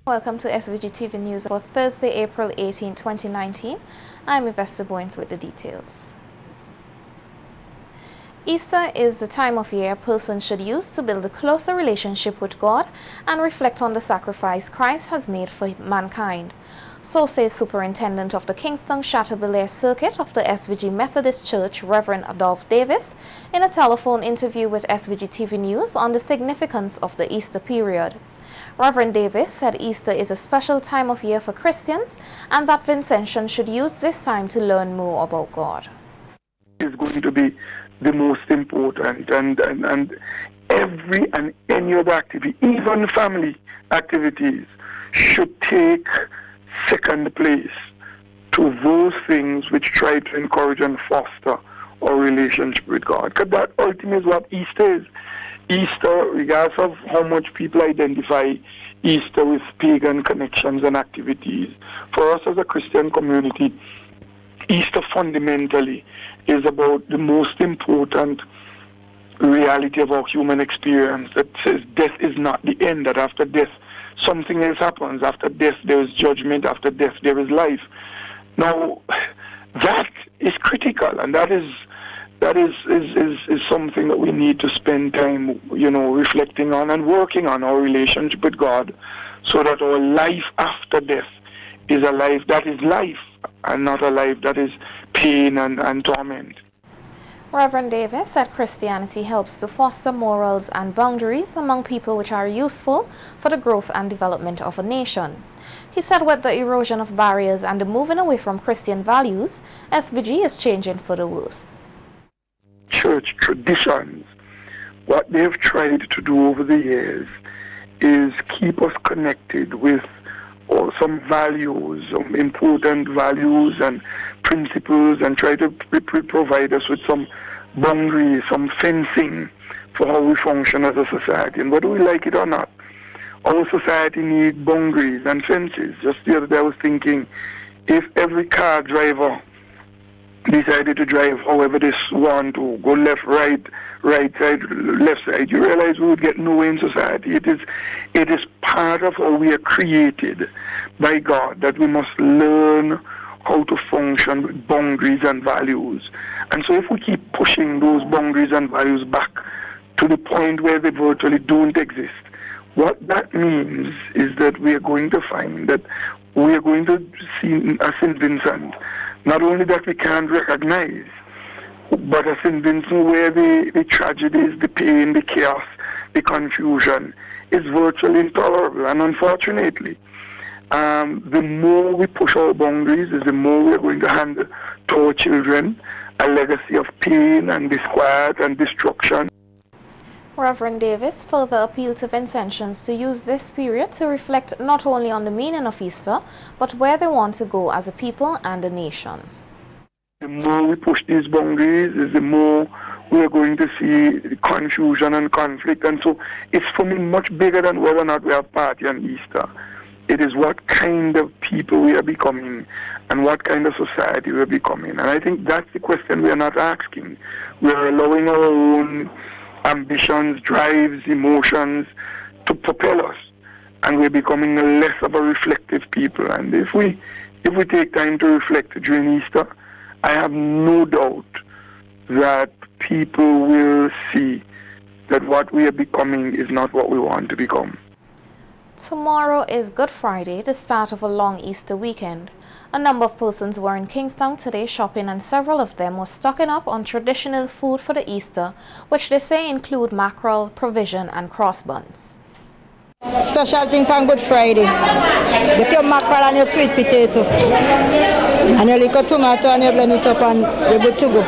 Welcome to SVG-TV News for Thursday, April 18, 2019. I'm Investor Boyens with the details. Easter is the time of year a person should use to build a closer relationship with God and reflect on the sacrifice Christ has made for mankind. So says Superintendent of the Kingston Chateaubelair Circuit of the SVG Methodist Church, Reverend Adolph Davis, in a telephone interview with SVG-TV News on the significance of the Easter period. Reverend Davis said Easter is a special time of year for Christians and that Vincentians should use this time to learn more about God. It's going to be the most important, and every and any other activity, even family activities, should take second place to those things which try to encourage and foster our relationship with God. Because that ultimately is what Easter is. Easter, regardless of how much people identify Easter with pagan connections and activities, for us as a Christian community, Easter fundamentally is about the most important reality of our human experience that says death is not the end, that after death something else happens. After death there is judgment, after death there is life. Now, that is critical, and that is something that we need to spend time, reflecting on and working on our relationship with God, so that our life after death is a life that is life and not a life that is pain and torment. Reverend Davis said Christianity helps to foster morals and boundaries among people which are useful for the growth and development of a nation. He said with the erosion of barriers and the moving away from Christian values, SVG is changing for the worse. Church traditions, what they have tried to do over the years is keep us connected with some values, some important values and principles, and try to provide us with some boundaries, some fencing for how we function as a society. And whether we like it or not, our society needs boundaries and fences. Just the other day I was thinking, if every car driver decided to drive however they want to, go left, right side, left side, you realize we would get nowhere in society. It is part of how we are created by God, that we must learn how to function with boundaries and values. And so if we keep pushing those boundaries and values back to the point where they virtually don't exist, what that means is that we are going to find that we are going to see as St. Vincent, not only that we can't recognize, but as St. Vincent, where the tragedies, the pain, the chaos, the confusion is virtually intolerable. And unfortunately, the more we push our boundaries, is the more we're going to hand to our children a legacy of pain and disquiet and destruction. Reverend Davis further appealed to Vincentians to use this period to reflect not only on the meaning of Easter, but where they want to go as a people and a nation. The more we push these boundaries, is the more we are going to see confusion and conflict. And so it's for me much bigger than whether or not we have party on Easter. It is what kind of people we are becoming and what kind of society we are becoming. And I think that's the question we are not asking. We are allowing our own ambitions, drives, emotions to propel us, and we're becoming less of a reflective people. And if we take time to reflect during Easter, I have no doubt that people will see that what we are becoming is not what we want to become. Tomorrow is Good Friday, the start of a long Easter weekend. A number of persons were in Kingston today shopping, and several of them were stocking up on traditional food for the Easter, which they say include mackerel, provision and cross buns. Special thing on Good Friday. You take mackerel and your sweet potato. And you lick a tomato and you blend it up and you're good to go.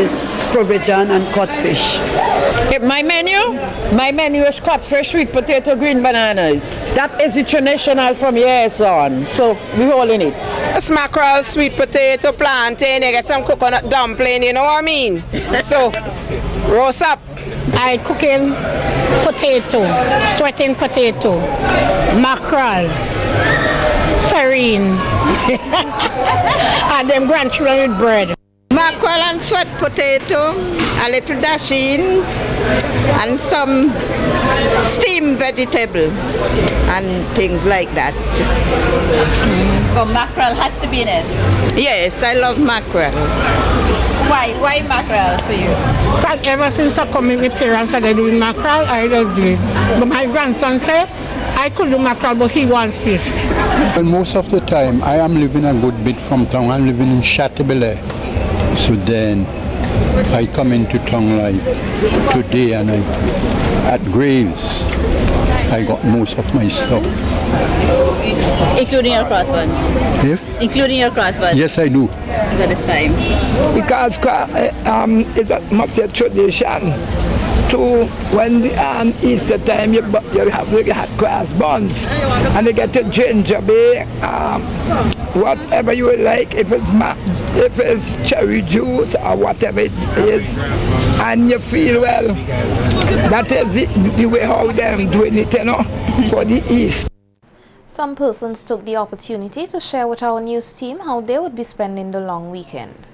It's provision and codfish. My menu is codfish, sweet potato, green bananas. That is the traditional from years on, so we're all in it. It's mackerel, sweet potato, plantain, you get some coconut dumpling, you know what I mean? So, roast up. I cooking potato, sweating potato, mackerel, farine, and them grandchildren with bread. Mackerel and sweet potato, a little dasheen, and some steamed vegetable and things like that. But mackerel has to be in it. Yes, I love mackerel. Why mackerel for you? But ever since I come in, my parents started doing mackerel, I just do it. But my grandson said I could do mackerel, but he wants fish. Well, most of the time, I am living a good bit from town. I'm living in Chateaubriand. So then I come into town like today, and at Graves I got most of my stuff. Including your crossbuns? Yes? Including your crossbuns? Yes, I do. At this time? Because it's a much a tradition to when the Easter time you have crossbuns and you get a ginger beer, whatever you like, if it's cherry juice or whatever it is, and you feel well. That is the way how them doing it, you know, for the East. Some persons took the opportunity to share with our news team how they would be spending the long weekend.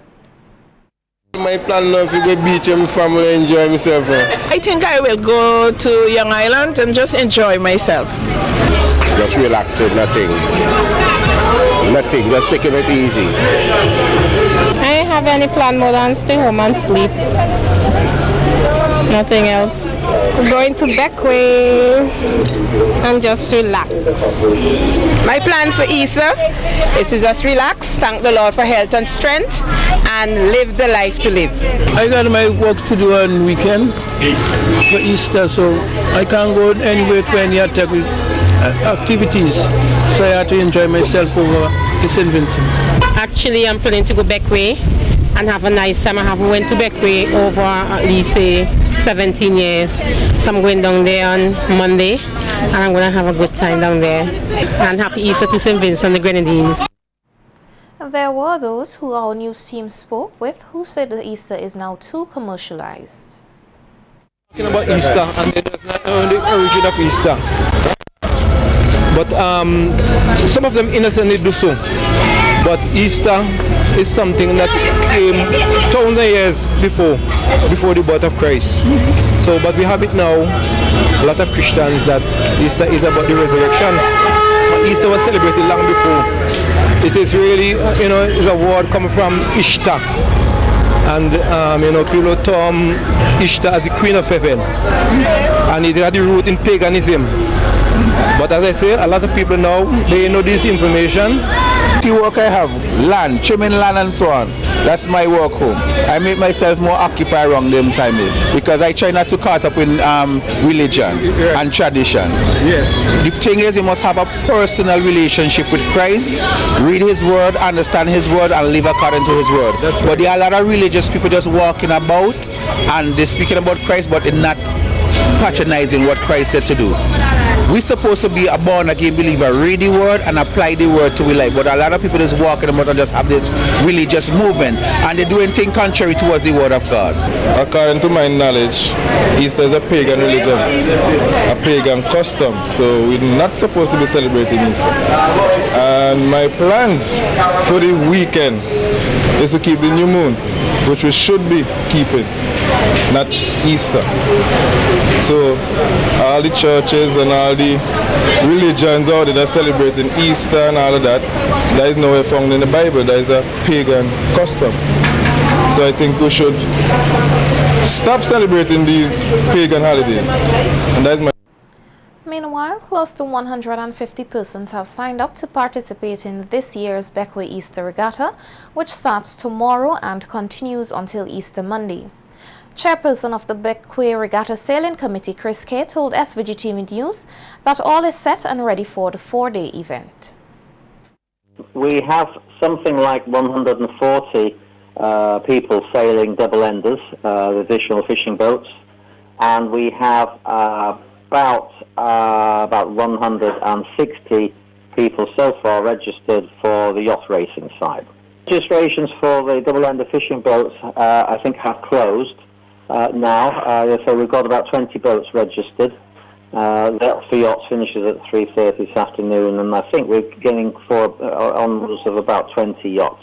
My plan now is to go beach and my family enjoy myself. I think I will go to Young Island and just enjoy myself. Just relaxing, nothing, just taking it easy. I don't have any plan more than stay home and sleep. Nothing else. We're going to Beckway and just relax. My plans for Easter is to just relax, thank the Lord for health and strength, and live the life to live. I got my work to do on weekend for Easter, so I can't go anywhere to any activities. So I have to enjoy myself over to St. Vincent. Actually, I'm planning to go Beckway and have a nice time. I haven't went to Beckway over at least 17 years. So I'm going down there on Monday and I'm going to have a good time down there. And happy Easter to St. Vincent the Grenadines. There were those who our news team spoke with who said the Easter is now too commercialized. Talking about Easter, and they don't know the origin of Easter. But some of them innocently do so. But Easter is something that came thousands of years before the birth of Christ. So, but we have it now. A lot of Christians that Easter is about the resurrection. But Easter was celebrated long before. It is really, it's a word coming from Ishtar. And, people term Ishtar as the Queen of Heaven. And it had the root in paganism. But as I say, a lot of people now, they know this information. The work I have, land, trimming land and so on, that's my work home. I make myself more occupied around them time because I try not to caught up in religion and tradition. Yes. The thing is, you must have a personal relationship with Christ, read His Word, understand His Word, and live according to His Word. Right. But there are a lot of religious people just walking about and they're speaking about Christ, but they're not patronizing what Christ said to do. We're supposed to be a born-again believer, read the Word and apply the Word to our life. But a lot of people just walking about and just have this religious movement, and they're doing things contrary towards the Word of God. According to my knowledge, Easter is a pagan religion, a pagan custom, so we're not supposed to be celebrating Easter. And my plans for the weekend is to keep the new moon, which we should be keeping, not Easter. So all the churches and all the religions out there that are celebrating Easter and all of that, that is nowhere found in the Bible. That is a pagan custom. So I think we should stop celebrating these pagan holidays. And that is my... Meanwhile, close to 150 persons have signed up to participate in this year's Beckway Easter Regatta, which starts tomorrow and continues until Easter Monday. Chairperson of the Beckway Regatta Sailing Committee, Chris Kay, told SVG-TV News that all is set and ready for the 4-day event. We have something like 140 people sailing double-enders, additional fishing boats, and we have about 160 people so far registered for the yacht racing side. Registrations for the double-ender fishing boats, I think, have closed now. So we've got about 20 boats registered. That for yachts finishes at 3:30 this afternoon, and I think we're getting for onwards of about 20 yachts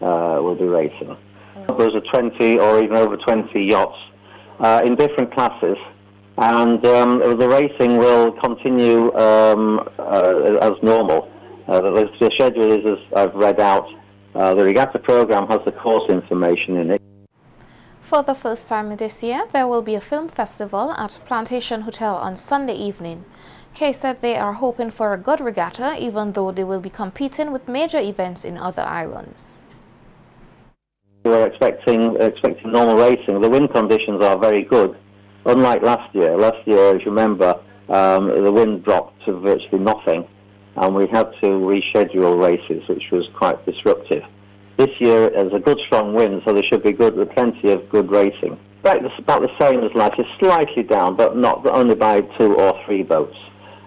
will be racing. There's a 20 or even over 20 yachts in different classes, and the racing will continue as normal. The schedule is, as I've read out, the regatta program has the course information in it. For the first time this year, there will be a film festival at Plantation Hotel on Sunday evening. Kay said they are hoping for a good regatta, even though they will be competing with major events in other islands. We're expecting normal racing. The wind conditions are very good, unlike last year. Last year, as you remember, the wind dropped to virtually nothing, and we had to reschedule races, which was quite disruptive. This year, there's a good strong wind, so there should be plenty of good racing. It's about the same as last year, slightly down, but not only by 2 or 3 boats.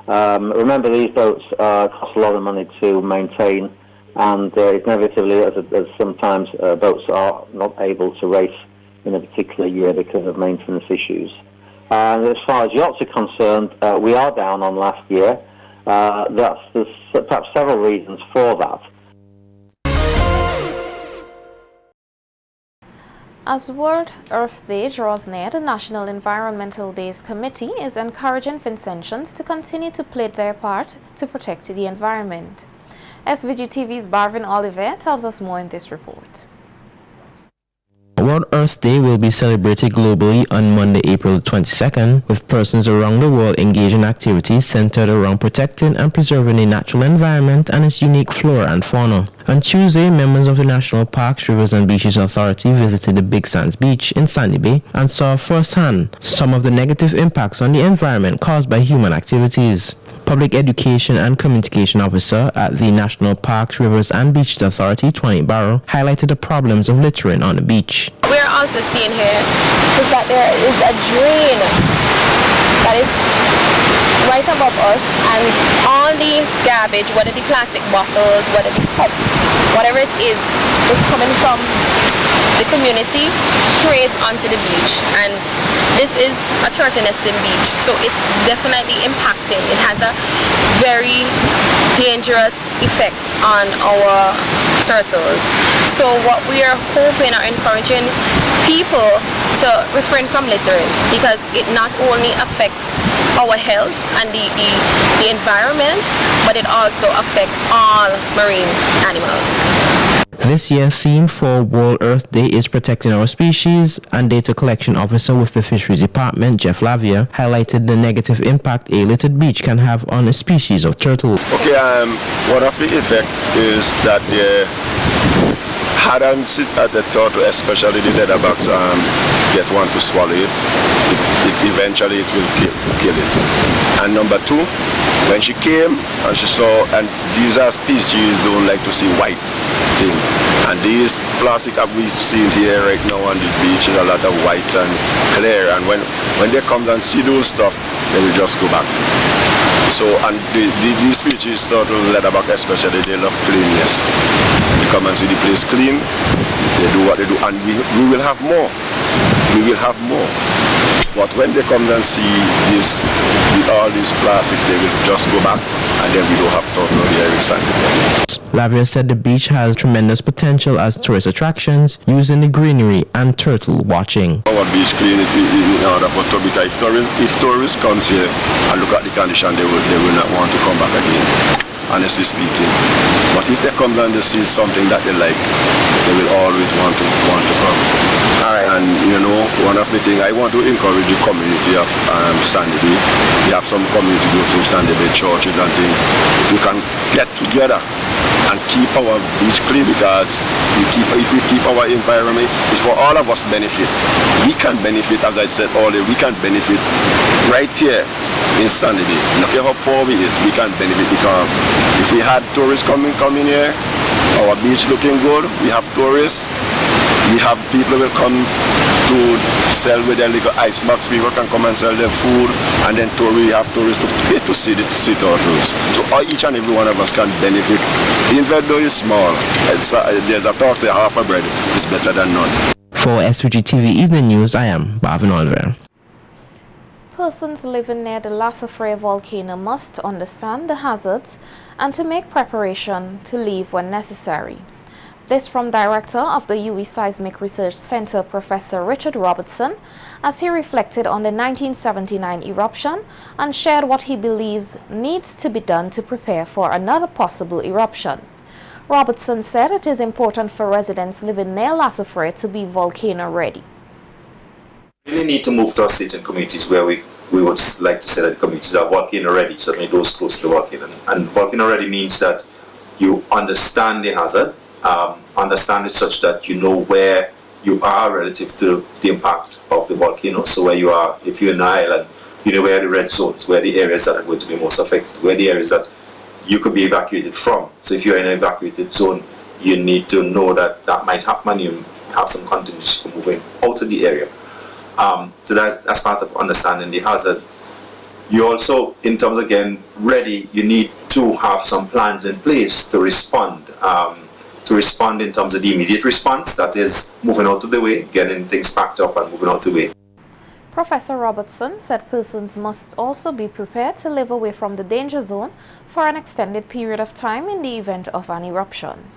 Remember, these boats cost a lot of money to maintain, and inevitably, as sometimes boats are not able to race in a particular year because of maintenance issues. And as far as yachts are concerned, we are down on last year. There's perhaps several reasons for that. As World Earth Day draws near, the National Environmental Days Committee is encouraging Vincentians to continue to play their part to protect the environment. SVG-TV's Barvin Oliver tells us more in this report. World Earth Day will be celebrated globally on Monday, April 22nd, with persons around the world engaged in activities centered around protecting and preserving the natural environment and its unique flora and fauna. On Tuesday, members of the National Parks, Rivers and Beaches Authority visited the Big Sands Beach in Sandy Bay and saw firsthand some of the negative impacts on the environment caused by human activities. Public Education and Communication Officer at the National Parks, Rivers and Beaches Authority, 20 Barrow, highlighted the problems of littering on the beach. We're also seeing here is that there is a drain that is right above us, and all the garbage, whether the plastic bottles, whether the cups, whatever it is coming from the community straight onto the beach. And this is a turtle nesting beach, so it's definitely impacting. It has a very dangerous effect on our turtles. So what we are hoping or encouraging people to refrain from littering, because it not only affects our health and the environment, but it also affects all marine animals. This year's theme for World Earth Day is Protecting Our Species, and Data Collection Officer with the Fisheries Department, Jeff Lavia, highlighted the negative impact a littered beach can have on a species of turtle. Okay, one of the effects is that the hadn't sit at the turtle, especially the leatherbacks, get one to swallow it. It eventually will kill it. And number 2, when she came and she saw, and these are species don't like to see white thing, and these plastic that we see here right now on the beach is a lot of white and clear, and when they come and see those stuff, they will just go back. So, and these species, turtle, leatherback especially, they love cleanliness. They come and see the place clean, they do what they do, and we will have more. We will have more. But when they come and see this, all these plastic, they will just go back, and then we don't have turtle here in Sandy. Lavia said the beach has tremendous potential as tourist attractions, using the greenery and turtle watching. Our beach clean it in order for if tourists come here and look at the condition, they will not want to come back again, honestly speaking. But if they come down to see something that they like, they will always want to come. Alright. And you know, one of the things I want to encourage the community of Sandy Bay. We have some community groups in Sandy Bay, churches and things. If we can get together and keep our beach clean, because if we keep our environment, it's for all of us benefit. We can benefit, as I said earlier, we can benefit right here in Sandy Bay. No matter how poor we is, we can benefit, because if we had tourists coming here, our beach looking good, we have tourists, we have people will come to sell with their little ice box, people can come and sell their food, and then we have tourists to pay to see turtles. So each and every one of us can benefit. Even though it's small, there's a talk that half a bread is better than none. For SVG-TV Evening News, I am Barvin Oliver. Persons living near the Lasso Freya volcano must understand the hazards and to make preparation to leave when necessary. This from Director of the UE Seismic Research Center, Professor Richard Robertson, as he reflected on the 1979 eruption and shared what he believes needs to be done to prepare for another possible eruption. Robertson said it is important for residents living near Lassafre to be volcano ready. We really need to move to our states and communities where we would like to say that the communities are volcano ready, certainly those close to the volcano. And volcano ready means that you understand the hazard, understand it such that you know where you are relative to the impact of the volcano. So where you are, if you're in an island, you know where the red zones, where the areas that are going to be most affected, where the areas that you could be evacuated from. So if you're in an evacuated zone, you need to know that that might happen and you have some contingency for moving out of the area. So that's part of understanding the hazard. You also, in terms of getting ready, you need to have some plans in place to respond. In terms of the immediate response, that is moving out of the way, getting things packed up and moving out of the way. Professor Robertson said persons must also be prepared to live away from the danger zone for an extended period of time in the event of an eruption.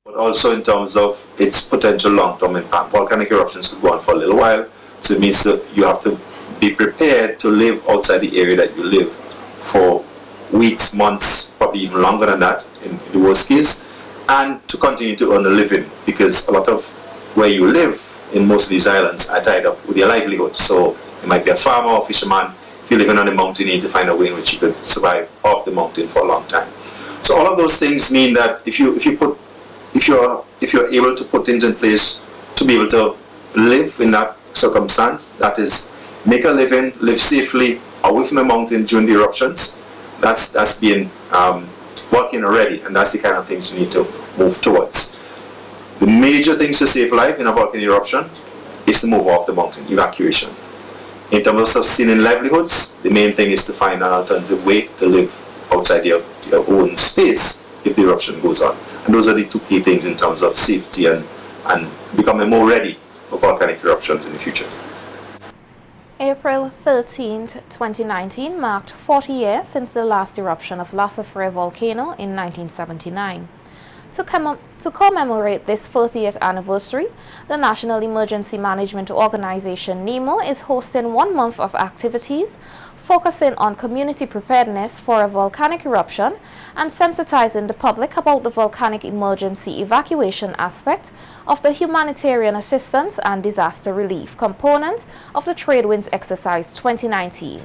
But also in terms of its potential long-term impact. Volcanic eruptions could go on for a little while, so it means that you have to be prepared to live outside the area that you live for weeks, months, probably even longer than that in the worst case, and to continue to earn a living, because a lot of where you live in most of these islands are tied up with your livelihood. So you might be a farmer or fisherman. If you're living on the mountain, you need to find a way in which you could survive off the mountain for a long time. So all of those things mean that if you're able to put things in place to be able to live in that circumstance, that is, make a living, live safely away from the mountain during the eruptions, that's being working already, and that's the kind of things you need to move towards. The major things to save life in a volcanic eruption is to move off the mountain, evacuation. In terms of sustaining livelihoods, the main thing is to find an alternative way to live outside your own space if the eruption goes on. And those are the two key things in terms of safety and becoming more ready for volcanic eruptions in the future. April 13, 2019 marked 40 years since the last eruption of Lassafre volcano in 1979. To commemorate this 40th anniversary, the National Emergency Management Organization NEMO is hosting 1 month of activities focusing on community preparedness for a volcanic eruption and sensitizing the public about the volcanic emergency evacuation aspect of the humanitarian assistance and disaster relief component of the Trade Winds Exercise 2019.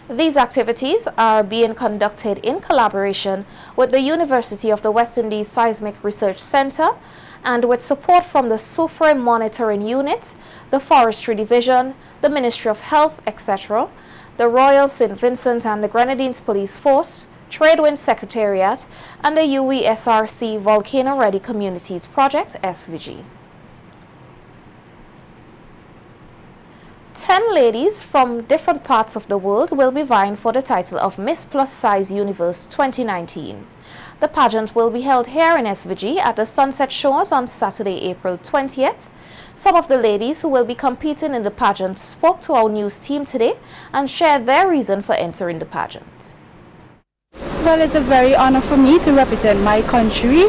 These activities are being conducted in collaboration with the University of the West Indies Seismic Research Center and with support from the Soufre Monitoring Unit, the Forestry Division, the Ministry of Health, etc., the Royal St. Vincent and the Grenadines Police Force, Tradewind Secretariat, and the UESRC Volcano Ready Communities Project, SVG. 10 ladies from different parts of the world will be vying for the title of Miss Plus Size Universe 2019. The pageant will be held here in SVG at the Sunset Shores on Saturday, April 20th. Some of the ladies who will be competing in the pageant spoke to our news team today and shared their reason for entering the pageant. Well, it's a very honor for me to represent my country.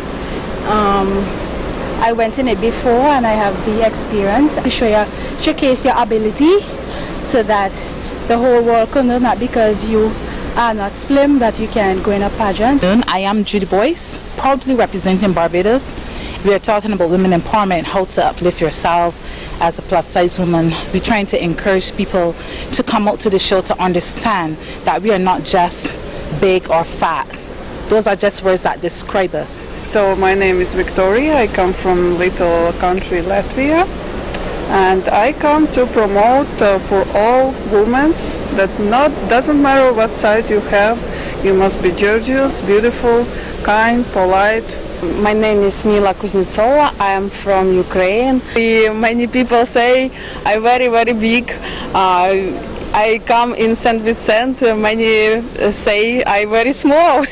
I went in it before and I have the experience to showcase your ability so that the whole world can know that because you are not slim that you can go in a pageant. I am Judy Boyce, proudly representing Barbados. We are talking about women empowerment, how to uplift yourself as a plus size woman. We're trying to encourage people to come out to the show to understand that we are not just big or fat. Those are just words that describe us. So my name is Victoria. I come from little country Latvia, and I come to promote for all women that doesn't matter what size you have, you must be gorgeous, beautiful, kind, polite. My name is Mila Kuznetsova. I am from Ukraine. Many people say I'm very, very big. I come in St. Vincent. Many say I'm very small.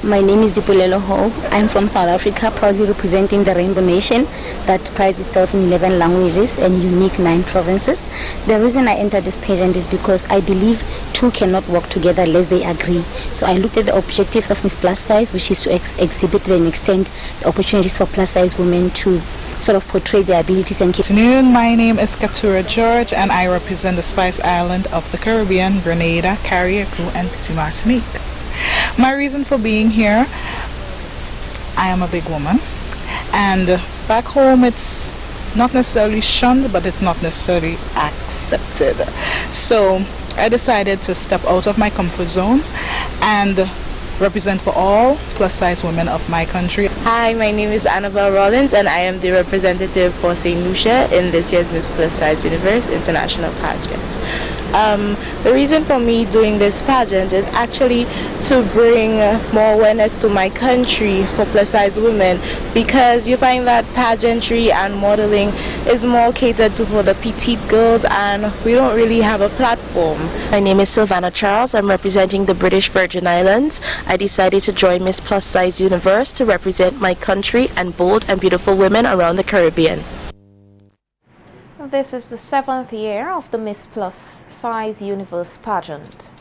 My name is Dipolelo Ho. I'm from South Africa, proudly representing the Rainbow Nation that prides itself in 11 languages and unique 9 provinces. The reason I entered this pageant is because I believe two cannot work together unless they agree. So I looked at the objectives of Miss Plus Size, which is to exhibit and extend the opportunities for plus size women to sort of portray their abilities and Good afternoon, my name is Katura George and I represent the Spice Island of the Caribbean, Grenada, Carriacou and Petit Martinique. My reason for being here, I am a big woman, and back home it's not necessarily shunned, but it's not necessarily accepted. So I decided to step out of my comfort zone and represent for all plus size women of my country. Hi, my name is Annabelle Rollins and I am the representative for St. Lucia in this year's Miss Plus Size Universe International Pageant. The reason for me doing this pageant is actually to bring more awareness to my country for plus size women, because you find that pageantry and modeling is more catered to for the petite girls and we don't really have a platform. My name is Sylvana Charles. I'm representing the British Virgin Islands. I decided to join Miss Plus Size Universe to represent my country and bold and beautiful women around the Caribbean. This is the 7th year of the Miss Plus Size Universe pageant.